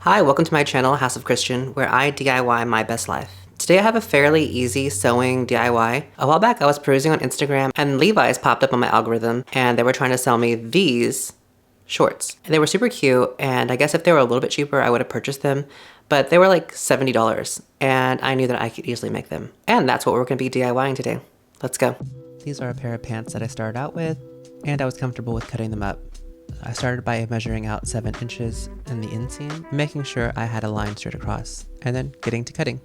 Hi, welcome to my channel, House of Christian, where I DIY my best life. Today I have a fairly easy sewing DIY. A while back I was perusing on Instagram and Levi's popped up on my algorithm and they were trying to sell me these shorts. And they were super cute, and I guess if they were a little bit cheaper I would have purchased them, but they were like $70 and I knew that I could easily make them. And that's what we're going to be DIYing today. Let's go. These are a pair of pants that I started out with and I was comfortable with cutting them up. I started by measuring out 7 inches in the inseam, making sure I had a line straight across, and then getting to cutting.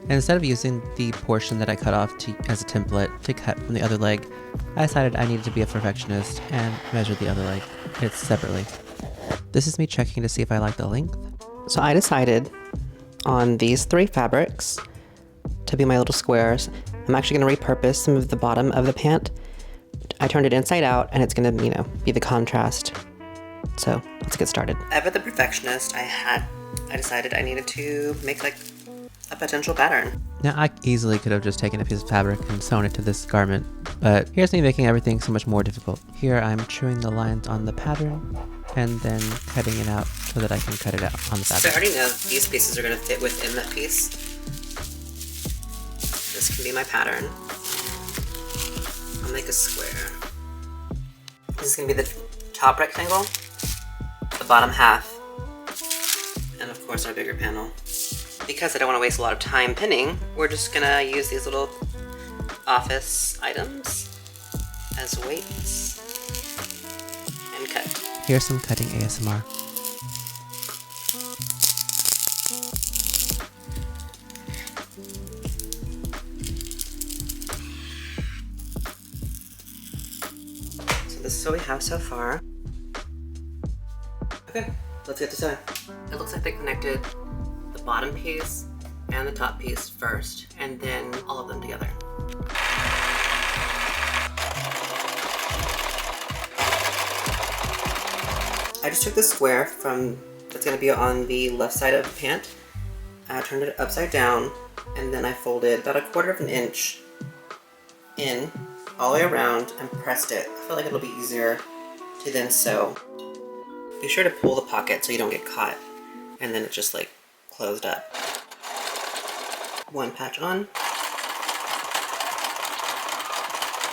And instead of using the portion that I cut off as a template to cut from the other leg, I decided I needed to be a perfectionist and measure the other leg separately. This is me checking to see if I like the length. So I decided on these 3 fabrics to be my little squares. I'm actually going to repurpose some of the bottom of the pant. I turned it inside out and it's going to, be the contrast. So let's get started. Ever the perfectionist, I decided I needed to make like a potential pattern. Now I easily could have just taken a piece of fabric and sewn it to this garment, but here's me making everything so much more difficult. Here I'm chewing the lines on the pattern and then cutting it out so that I can cut it out on the fabric. So I already know these pieces are going to fit within that piece. This can be my pattern. I'll make a square. This is going to be the top rectangle, the bottom half, and of course our bigger panel. Because I don't want to waste a lot of time pinning, we're just going to use these little office items as weights and cut. Here's some cutting ASMR. This is what we have so far. Okay, let's get to sewing. It looks like they connected the bottom piece and the top piece first, and then all of them together. I just took the square that's going to be on the left side of the pant. I turned it upside down, and then I folded about 1/4 inch in all the way around and pressed it. I feel like it'll be easier to then sew. Be sure to pull the pocket so you don't get caught, and then it just like closed up. One patch on.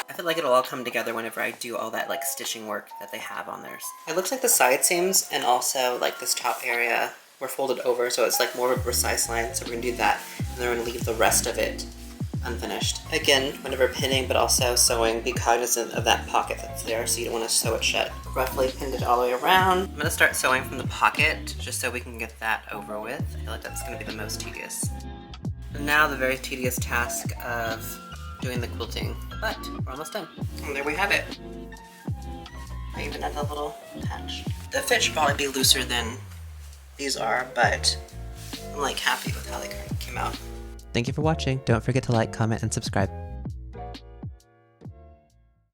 I feel like it'll all come together whenever I do all that like stitching work that they have on theirs. It looks like the side seams and also like this top area were folded over, so it's like more of a precise line, so we're gonna do that, and then we're gonna leave the rest of it unfinished. Again, whenever pinning but also sewing, be cognizant of that pocket that's there so you don't want to sew it shut. Roughly pinned it all the way around. I'm going to start sewing from the pocket just so we can get that over with. I feel like that's going to be the most tedious. And now the very tedious task of doing the quilting, but we're almost done. And there we have it. I even added a little patch. The fit should probably be looser than these are, but I'm like happy with how they came out. Thank you for watching. Don't forget to like, comment, and subscribe.